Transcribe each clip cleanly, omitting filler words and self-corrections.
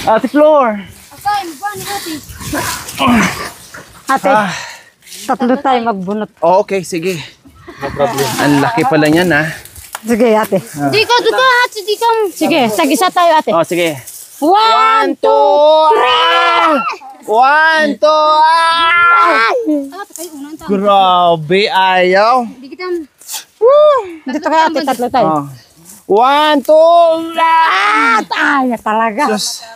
Ate Flor. Ate, tatlo tayo magbunot. Oh, okay, sige. No problem. Ang laki pala niyan, ha? Sige, ate. Di ka, ate, di ka. Sige, tag-isa tayo, ate. Oh, sige. 1, 2, 3! 1, 2, Grabe, ayaw. Di kita. Dito kaya, ate, tatlo tayo. Oh. 1, 2, Ay, talaga. Diyos.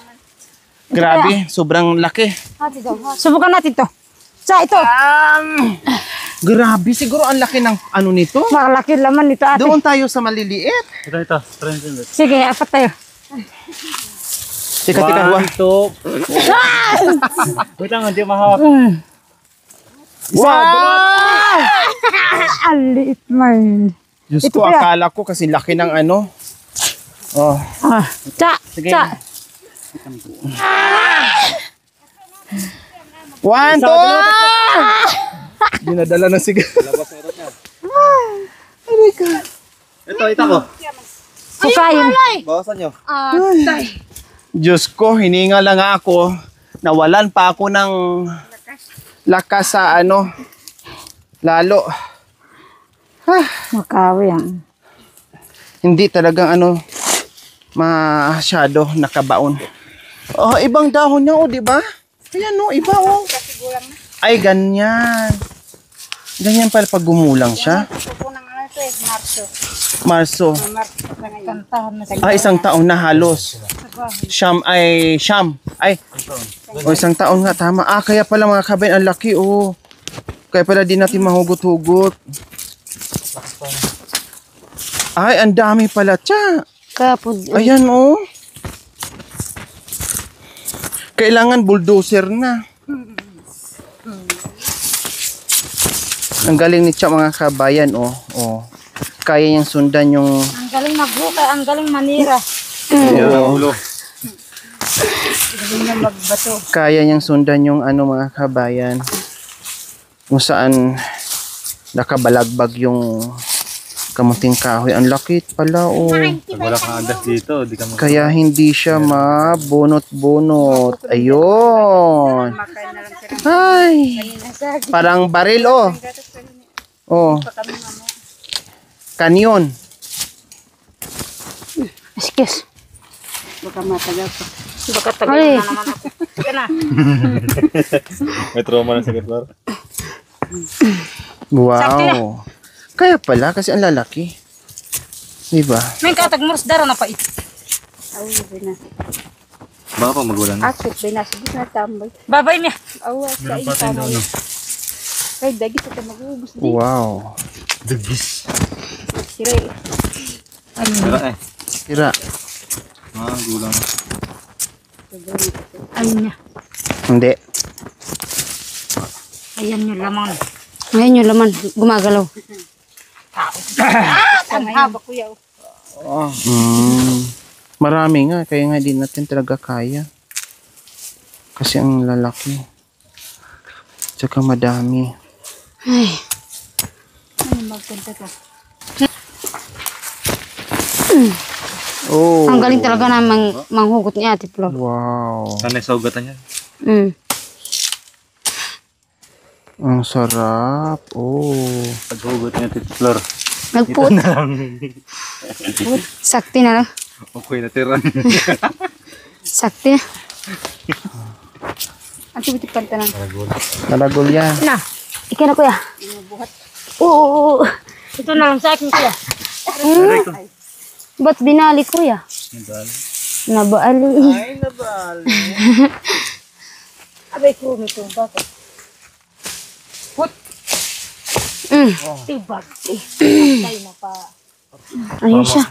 Grabe, sobrang laki. Ate daw. Subukan natin to. Sa ito. Grabe, siguro ang laki ng ano nito. Malaki laman nito, ate. Doon tayo sa maliliit. Ito. Sige, apat tayo. Tika, 1, 2. Wait lang, hindi mahawak. Wow! Ang liit man. Diyos Ito ko, kaya. akala ko kasi laki ng ano. Oh, sige. 1, 2! Dinadala na sigaw. Ito ko. Sukayin. Bawasan nyo. Diyos ko, hininga lang ako. Nawalan pa ako ng lakas sa ano. Lalo. Makawi yan. Hindi talagang ano, masyado nakabaon. Oh, ibang dahon niya, oh, di ba? Ayan, no, iba, oh. Ay, ganyan. Ganyan pala pag gumulang siya. Marso. Ah, isang taon na halos. Siyam. Ay, o isang taon nga, tama. Ah, kaya pala mga kabayan, ang laki, oh. Kaya pala di natin mahugot-hugot. Ay, ang dami pala, tiya. Kapod. Ayan, oh. Kailangan bulldozer na. Ang galing ni Tiya, mga kabayan, oh. Oh. Kaya niyang sundan yung... Ang galing maghukay, ang galing manira. Ulo. Galing na magbato. Kaya niyang sundan yung ano, mga kabayan. Kung saan nakabalagbag yung kamuting kahoy. Ang lakit pala, oh. Pag wala kang agas dito, di ka Kaya hindi siya mabunot-bunot. Ayun. Ay. Parang baril, oh. Oh. Kanyon. Excuse. Baka matagal pa. Baka tagal na naman ako. Sige na. May trauma na sa Flor. Wow. Kaya pala, kasi ang lalaki. Diba? May katagmuros daro na pa ito. Awas, bina. Baka pa magulan na. Akit, bina. Sige na tambay. Babay niya. Awas, sa Meron pa tayo tambay. doon. Kay dagi sa mag-ubos din. Wow. Dugis. Sira eh. Sira eh. Tira. Gulang. Ayun niya. Hindi. Ayan yung laman. Ayan yung laman. Gumagalaw. Ang haba kuya. Oh. Marami nga. Kaya nga di natin talaga kaya. Kasi ang lalaki. Tsaka madami. Ay. Ano magpunta ka? Oh. Ang galing talaga na manghugot ni Ate Flo. Wow. Sanay sa ugatan niya. Ang sarap. Oh. Paghugot niya Tito Flor. Nagput. Sakti na lang. Okay, natiran. Sakti na. Ang tibitip kanta ng Nalagol yan. Na. Ika na kuya. Oo. Ito na lang sa akin kuya. Ba't binali kuya? Nabaali. Ay, nabali. Abay ko, may tumbak. Put. Tibag. tayo na pa. Ayun siya.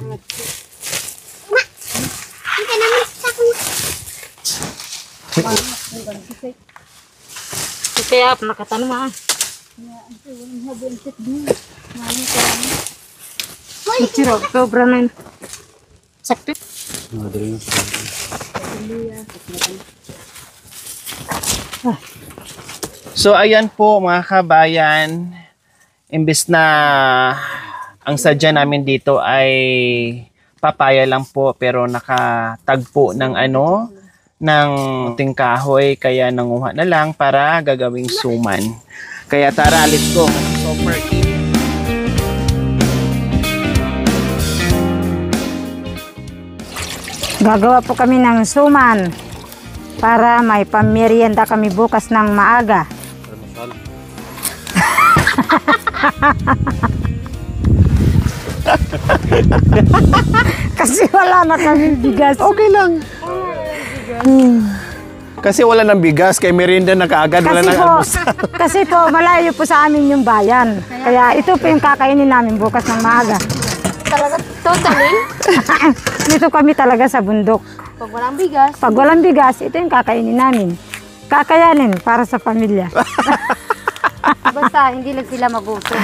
Kaya nakatanong ah. Sirog, sobra na yun. Sakto. So ayan po mga kabayan, imbes na ang sadya namin dito ay papaya lang po pero nakatagpo ng ng tingkahoy kaya nanguha na lang para gagawing suman. Kaya tara, let's go. Super init. Gagawa po kami ng suman para may pamerienda kami bukas ng maaga. Kasi wala na kami bigas. Okay lang. Kasi wala ng bigas, kay merienda na kaagad, wala ng almusal. Kasi po, malayo po sa amin yung bayan. Kaya ito po yung kakainin namin bukas ng maaga. Talaga, totally? Dito kami talaga sa bundok. Pag walang bigas. Pag walang bigas, ito yung kakainin namin. Kakayanin para sa pamilya. Basta hindi lang sila magutom.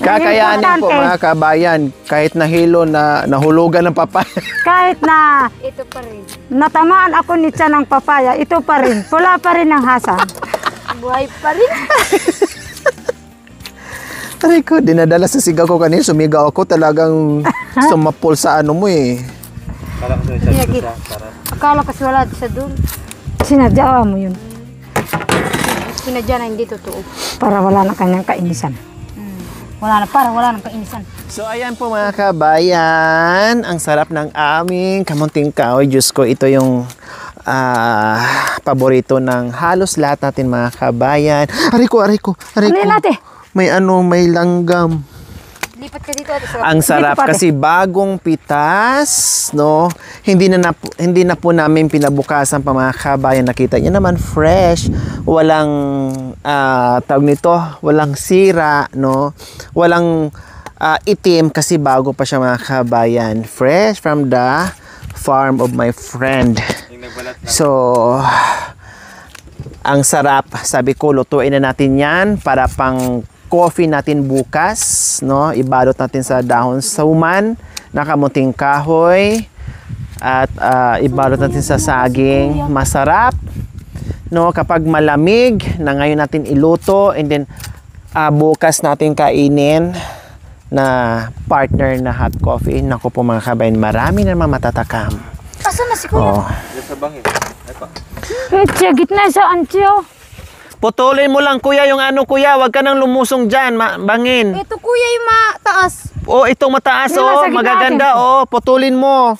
Kakayanin po mga kabayan, kahit nahilo na nahulugan ng papaya. Kahit na Ito pa rin. natamaan ako ni tiyan ng papaya, ito pa rin. Pula pa rin ang hasa. Buhay pa rin. Aray ko, dinadala sa sigaw ko kanina, sumigaw ako, talagang sumapol sa ano mo eh. Akala kasi wala sa doon. Sinadya mo yun Sinadya na hindi totoo. para wala na kanyang kainisan. Wala nang kainisan. So ayan po mga kabayan, ang sarap ng aming kamunting kahoy. Diyos ko, ito yung paborito ng halos lahat natin mga kabayan. Aray ko. Ano yun natin? May langgam. Lipat ka dito. Sa Ang sarap Dito, pare. kasi bagong pitas, no? Hindi na po namin pinabukasan pa mga kabayan. Nakita niyo naman fresh, walang tawag nito, walang sira, no? Walang itim kasi bago pa siya mga kabayan. Fresh from the farm of my friend. So, ang sarap. Sabi ko, lutuin na natin 'yan para pang coffee natin bukas, no? Ibalot natin sa dahon suman, nakamuting kahoy, at ibalot natin sa saging. Masarap, no? Kapag malamig, na ngayon natin iluto, and then bukas natin kainin na partner na hot coffee. Naku po mga kabayan, marami na matatakam. Asan na si Kuya? Oh. Siya gitna sa antyo. Putulin mo lang kuya yung kuya, wag ka nang lumusong dyan, bangin. Ito Kuya yung mataas. Oh, itong mataas, Yung nasa gitna magaganda, natin. putulin mo.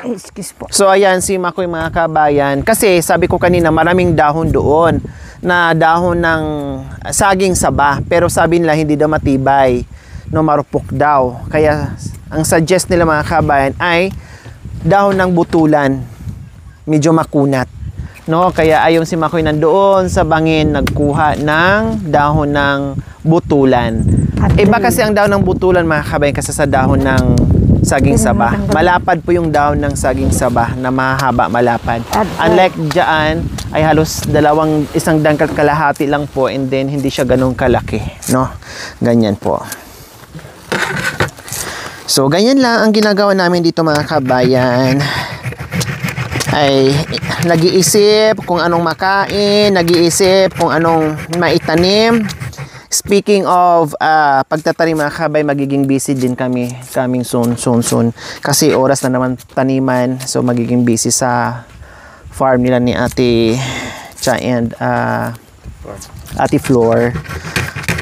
Excuse po. So ayan, si Makoy mga kabayan, kasi sabi ko kanina maraming dahon doon, na dahon ng saging saba, pero sabi nila hindi daw matibay, no, marupok daw. Kaya ang suggest nila mga kabayan ay dahon ng butulan, medyo makunat. No, kaya ayon si Makoy nandoon sa bangin nagkuha ng dahon ng butulan. Iba kasi ang dahon ng butulan mga kabayan kasi sa dahon ng saging saba. Malapad po yung dahon ng saging saba na mahaba, malapad. Unlike diyan ay halos isang dangkal kalahati lang po, and then hindi siya ganun kalaki, no? Ganyan po. So ganyan lang ang ginagawa namin dito mga kabayan. Ay nag-iisip kung anong makain, nag-iisip kung anong maitanim. Speaking of pagtatanim mga kabay, magiging busy din kami coming soon. Kasi oras na naman taniman, so magiging busy sa farm nila ni Ate Cha and Ate Flor.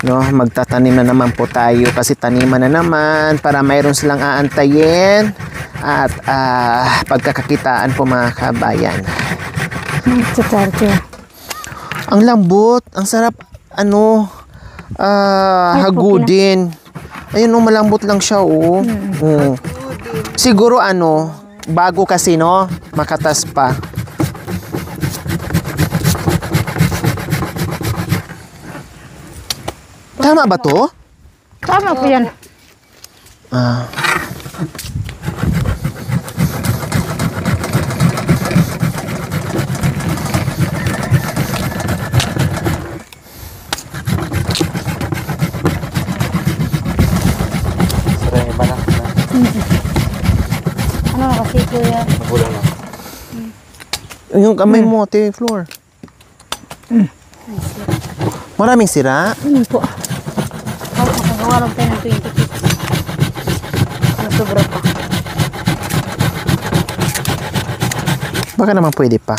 No, magtatanim na naman po tayo kasi taniman na naman para mayroon silang aantayin at pagkakakitaan po mga kabayan. Ang lambot, ang sarap hagudin. Ayun, malambot lang siya Siguro bago kasi makatas pa. Tama ba to? Tama po yan. Ano kasi Kuya? Yung kamay mo, Ate Flor. Maraming sira? Po. Makagawa lang tayo ng 20 feet. sobra pa. Baka naman pwede pa.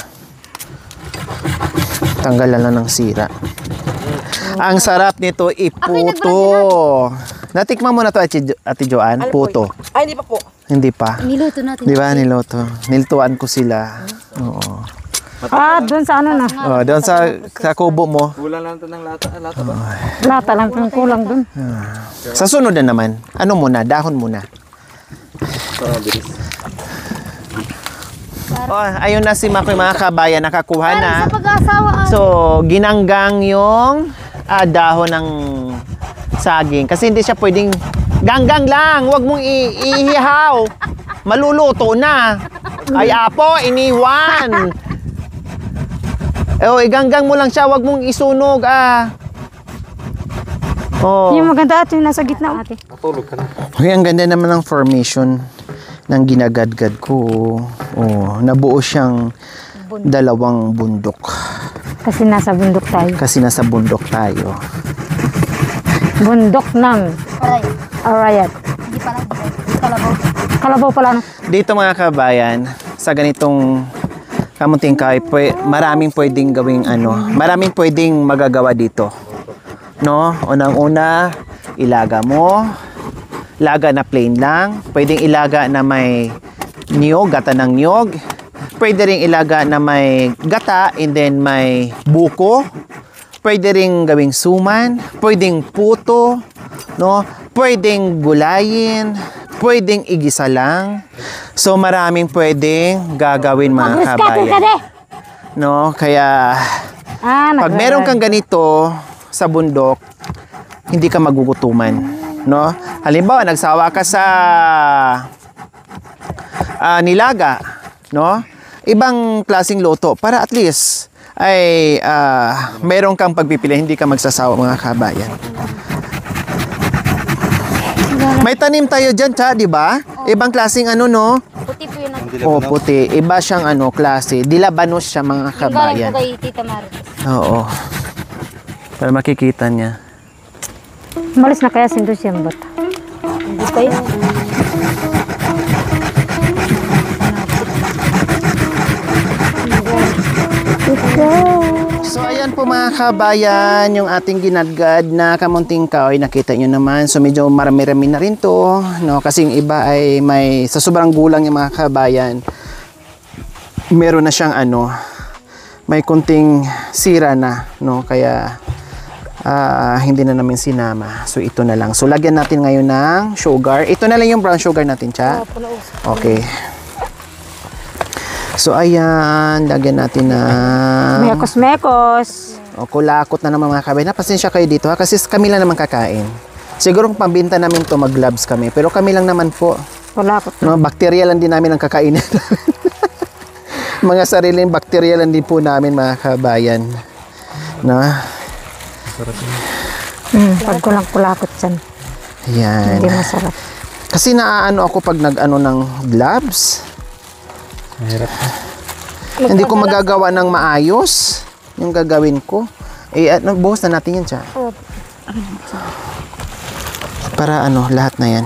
Tanggalan lang ng sira. Ang sarap nito iputo. Natikman mo na to, Ate Joanne? Puto. Ay, hindi pa po. Hindi pa. Niluto natin. Di ba, niloto? Niltuan ko sila. Oo. Doon sa ano na. Oh, doon sa kubo mo. Kulang lang ito ng lata. Lata ba? Lata lang pang kulang doon. Sa sunod na naman, ano muna? Dahon muna. Bilis. Oh, ayun na si Makoy, mga kabayan, nakakuha na. Sa pag-asawa. So, ginanggang yung dahon ng saging. Kasi hindi siya pwedeng ganggang lang. Huwag mong ihihaw. Maluluto na. Ay, apo, iniwan. Oh, iganggang mo lang siya. Huwag mong isunog, Oh. Yung maganda at yung nasa gitna. Ate. Matulog ka na. Uy, ang ganda naman ng formation ng ginagadgad ko. Oh, nabuo siyang dalawang bundok. Kasi nasa bundok tayo. Kasi nasa bundok tayo. Bundok ng Aray. Arayat. Hindi pala. Kalabaw. Kalabaw pala no. Dito mga kabayan, sa ganitong kamunting kahoy, maraming pwedeng gawing maraming pwedeng magagawa dito. No? Unang-una, ilaga mo. Laga na plain lang. Pwedeng ilaga na may niyog, gata ng niyog. Pwede ring ilaga na may gata and then may buko. Pwede ring gawing suman. Pwedeng puto. No? Pwedeng gulayin. Pwedeng igisa lang. So maraming pwedeng gagawin mga kabayan. No? Kaya pag meron kang ganito sa bundok, hindi ka magugutuman, no? Halimbawa, nagsawa ka sa nilaga, no? Ibang klaseng loto para at least ay meron kang pagpipili, hindi ka magsasawa mga kabayan. May tanim tayo dyan, di ba? Ibang klaseng no? Puti po yun. O, puti. Iba siyang klase. Dilabanos siya mga kabayan. Galing po kay Tita Marites. Oo. Para makikita niya. Malis na kaya sindo siyang bata. Hindi pa yun. So ayan po mga kabayan, yung ating ginadgad na kamunting kahoy, nakita nyo naman. So medyo marami-rami na rin to, no? Kasi yung iba ay may, sa sobrang gulang yung mga kabayan, meron na siyang may kunting sira na, no? Kaya hindi na namin sinama. So ito na lang. So lagyan natin ngayon ng sugar. Ito na lang yung brown sugar natin, Cha. Okay. So ayan, lagyan natin na Mekos. o kulakot na naman mga kabayan. Pasensya kayo dito ha, kasi kami lang naman kakain. Siguro kung pambinta namin to, mag-gloves kami. Pero kami lang naman po. Kulakot. No, bakterya lang din namin ang kakainin. Mga sariling bakterya lang din po namin mga kabayan. No? Pag kulang-kulakot dyan. Ayan. Hindi masarap. Kasi naaano ako pag nag-ano ng gloves. Mahirap. Hindi ko magagawa ng maayos yung gagawin ko. Buhos na natin yan, Cha. Para lahat na yan.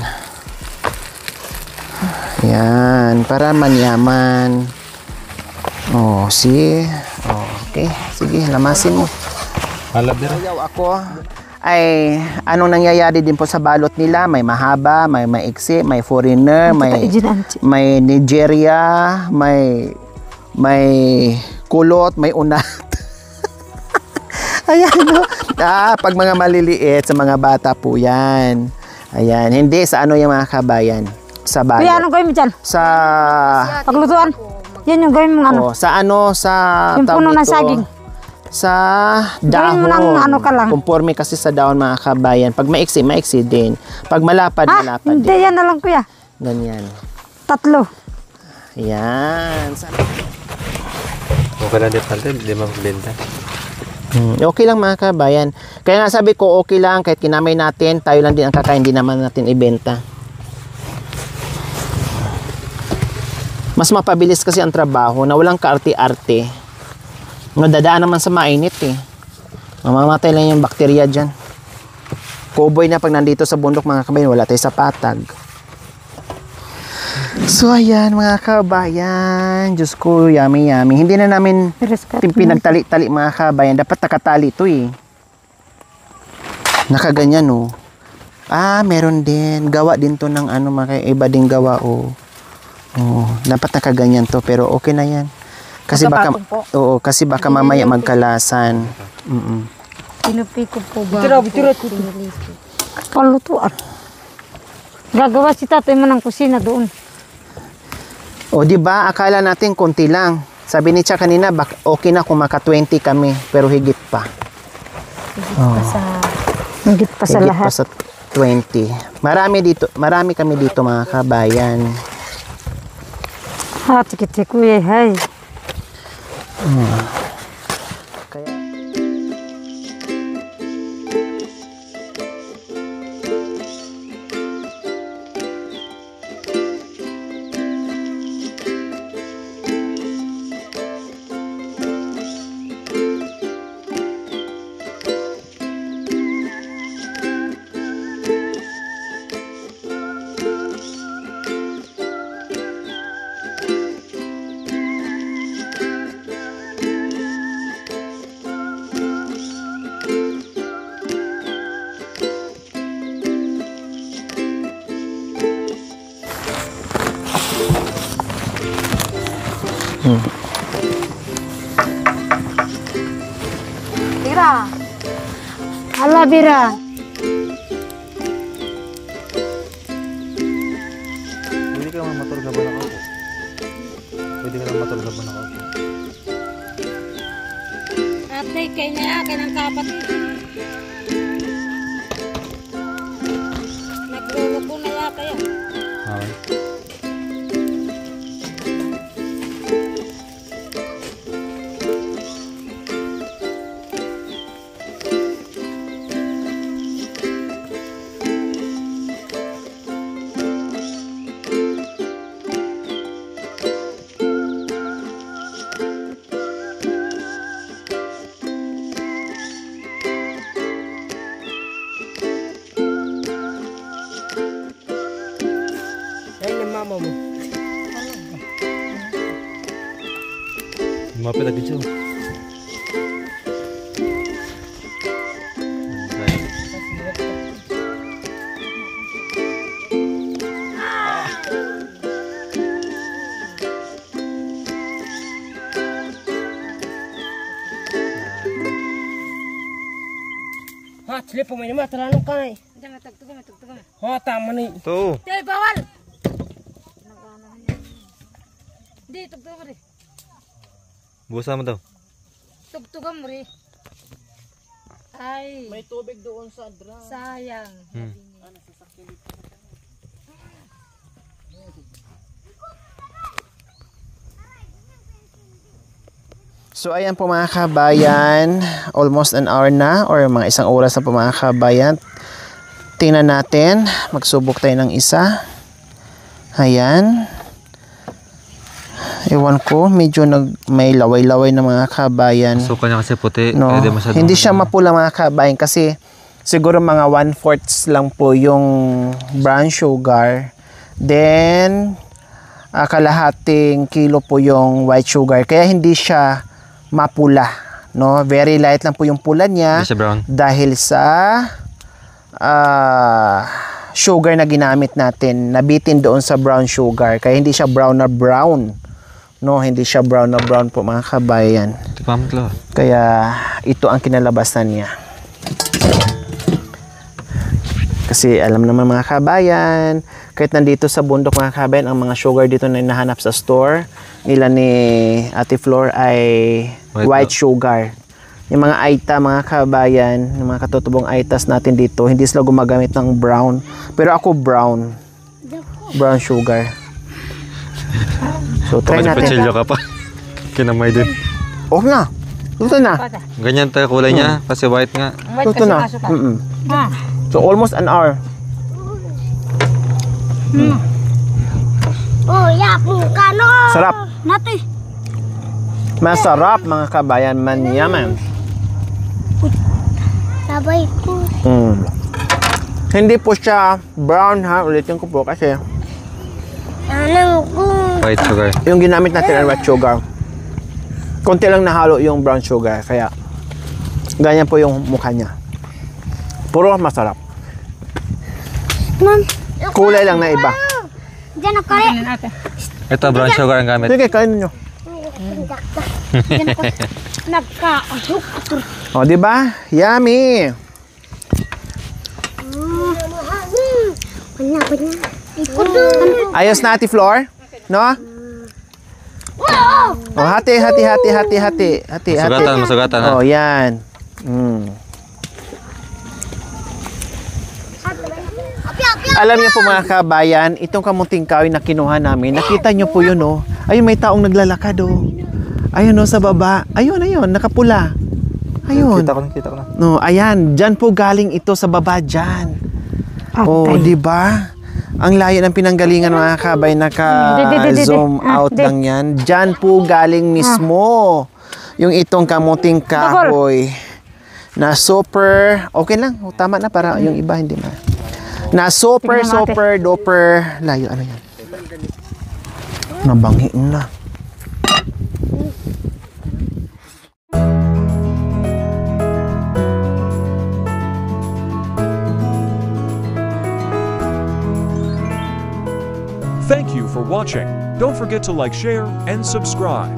Yan, para manyaman. Oh, see? Oh, okay. Sige, lamasin mo. Halabira. Ayaw ako ay anong nangyayari din po sa balot nila, may mahaba, may maiksi, may foreigner, may Nigeria, may kulot, may unat. Ayan, no? Pag mga maliliit, sa mga bata po yan. Ayan, hindi sa yung mga kabayan, sa balot. Kuya, anong gawin mo dyan? Sa Paglutuan? Yan yung gawin mo sa sa yung puno ng saging. Sa dahon. Gawin mo ng ka lang. Conforme kasi sa dahon mga kabayan. Pag maiksi, maiksi din. Pag malapad, malapad hindi din. yan na lang kuya. Ganyan. 3. Yan. Okay lang din pala, hindi magbenta. Okay lang mga kabayan. Kaya nga sabi ko, okay lang. Kahit kinamay natin, tayo lang din ang kakain. Hindi naman natin ibenta. Mas mapabilis kasi ang trabaho na walang kaarte-arte. Nadadaan naman sa mainit eh. Mamamatay lang yung bakterya dyan. Cowboy na pag nandito sa bundok mga kabayan, wala tayo sa patag. So ayan mga kabayan, Diyos ko, yummy yummy. Hindi na namin pinagtali-tali mga kabayan. Dapat nakatali ito eh. Nakaganyan oh. Meron din. Gawa din to ng ano, iba din gawa oh. Oh, dapat nakaganyan to pero okay na yan. Kasi baka kasi baka mamaya magkalasan. Tinupi ko po ba? Palutuan. Gagawa si tatay mo ng kusina doon. O di ba akala natin konti lang. Sabi ni Cha kanina okay na kung maka 20 kami pero higit pa. Higit pa sa Higit lahat. pa sa 20. Marami kami dito mga kabayan. Tikit kuya hay. Kaya Tira. Hala bira. Pwede ka naman matulog na ba ako? Pwede ka naman matulog na ba ako? Ate, kay na akin ang kapatid. Nagluluko na yata yan. Okay. Lumapit lagi siya. Sila pemain mah terlalu kai. Jangan tugtugam. Tama ni. Tuh. Tay bawal. Di tugtugam rin. Busa mo daw. Tugtugam rin. Ay. May tubig doon sa drum. Sayang. So ayan po mga kabayan, almost an hour na or mga isang oras na po mga kabayan. Tingnan natin, magsubok tayo ng isa. Ayan. Ewan ko, medyo may laway-laway na mga kabayan. Suka niya kasi puti. No, hindi siya mapula mga kabayan kasi siguro mga 1/4 lang po yung brown sugar. Then, kalahating kilo po yung white sugar. Kaya hindi siya mapula, no? Very light lang po yung pula niya. Hindi siya brown. Dahil sa sugar na ginamit natin, nabitin doon sa brown sugar. Kaya hindi siya brown na brown. No, hindi siya brown na brown po mga kabayan. Kaya ito ang kinalabasan niya. Kasi alam naman mga kabayan, kahit nandito sa bundok mga kabayan, ang mga sugar dito na hinahanap sa store nila ni Ate Flor ay white sugar. Yung mga aita mga kabayan, yung mga katutubong aitas natin dito, hindi sila gumagamit ng brown. Pero ako brown sugar. So try natin. Pachilyo ka pa. Kinamay din. Okay na. Luto na. Ganyan tayo kulay niya kasi white nga. Luto na. So almost an hour. Oh, ya kano. Sarap. Nati. Masarap mga kabayan, manyaman. Sabay ko. Hindi po siya brown ha, ulitin ko po kasi White sugar. Yung ginamit natin ay white sugar. Konti lang nahalo yung brown sugar. Kaya, ganyan po yung mukha niya. Puro masarap. Kulay lang na iba. Diyan ako kare. Ito, brown sugar ang gamit. Sige, kainin nyo. Nagkaasok. O, di ba? Yummy! Ayos na, Ate Flor? No? O, hati. Masugatan, masugatan ha. O, yan. Alam niyo po mga kabayan, itong kamuting kahoy na kinuha namin, nakita niyo po yun, oh. Ayun, may taong naglalakad, oh. Ayun, oh, sa baba. Ayun, nakapula. Ayun. Kita ko na. No, ayan, diyan po galing ito sa baba diyan. Oh, di ba? Ang layo ng pinanggalingan mga kabay, naka-zoom out lang yan. Diyan po galing mismo yung itong kamuting kahoy na super, okay lang, tama na para yung iba hindi na. Na super duper layo, ano yan? Nabanghi na. Thank you for watching. Don't forget to like, share, and subscribe.